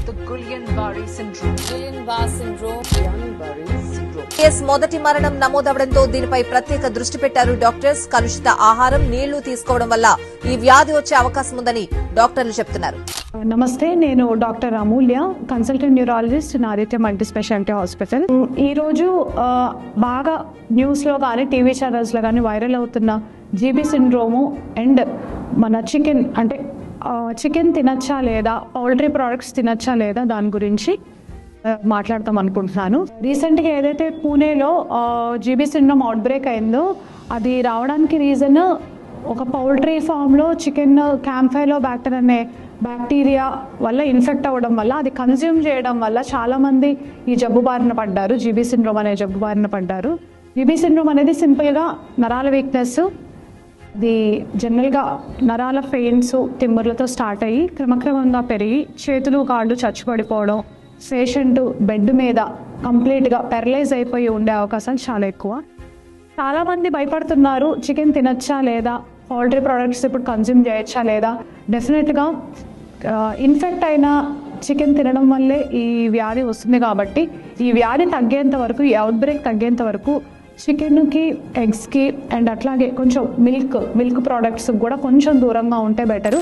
the Guillain-Barré syndrome. Guillain-Barré syndrome. Guillain-Barré syndrome. Case మొదటి మరణం నమోదవడంతో దీనిపై ప్రత్యేక దృష్టి పెట్టారు డాక్టర్స్. కలుషిత ఆహారం, నీళ్లు తీసుకోవడం వల్ల ఈ వ్యాధి వచ్చే అవకాశం ఉందని డాక్టర్లు చెప్తున్నారు. నమస్తే, నేను doctor Amulya, consultant neurologist in Aditya multi speciality hospital. ఈరోజు బాగా న్యూస్లో కానీ టీవీ ఛానల్స్లో కానీ వైరల్ అవుతున్న జీబీ సిండ్రోము అండ్ మన చికెన్ తినచ్చా లేదా, పౌల్ట్రీ ప్రోడక్ట్స్ తినచ్చా లేదా దాని గురించి మాట్లాడతాం అనుకుంటున్నాను. రీసెంట్గా ఏదైతే పూణేలో జీబీ సిండ్రోమ్ అవుట్బ్రేక్ అయిందో అది రావడానికి రీజన్ ఒక పౌల్ట్రీ ఫామ్లో చికెన్ క్యాంఫైలోబాక్టర్ అనే బ్యాక్టీరియా వల్ల ఇన్ఫెక్ట్ అవ్వడం వల్ల, అది కన్జ్యూమ్ చేయడం వల్ల చాలామంది ఈ జబ్బు బారిన పడ్డారు, జీబీ సిండ్రోమ్ అనే జబ్బు బారిన పడ్డారు. జీబీ సిండ్రోమ్ అనేది సింపుల్గా నరాల వీక్నెస్, ఇది జనరల్గా నరాల పెయిన్స్, తిమ్ముర్లతో స్టార్ట్ అయ్యి క్రమక్రమంగా పెరిగి చేతులు కాళ్ళు చచ్చుపడిపోవడం, పేషెంట్ బెడ్ మీద కంప్లీట్గా పెరలైజ్ అయిపోయి ఉండే అవకాశాలు చాలా ఎక్కువ. చాలామంది భయపడుతున్నారు, చికెన్ తినచ్చా లేదా, పౌల్ట్రీ ప్రోడక్ట్స్ ఇప్పుడు కన్జ్యూమ్ చేయొచ్చా లేదా. డెఫినెట్గా ఇన్ఫెక్ట్ అయిన చికెన్ తినడం వల్లే ఈ వ్యాధి వస్తుంది కాబట్టి ఈ వ్యాధి తగ్గేంత వరకు, ఈ అవుట్బ్రేక్ తగ్గేంత వరకు చికెన్కి, ఎగ్స్కి అండ్ అట్లాగే కొంచెం మిల్క్ ప్రోడక్ట్స్ కూడా కొంచెం దూరంగా ఉంటే బెటరు.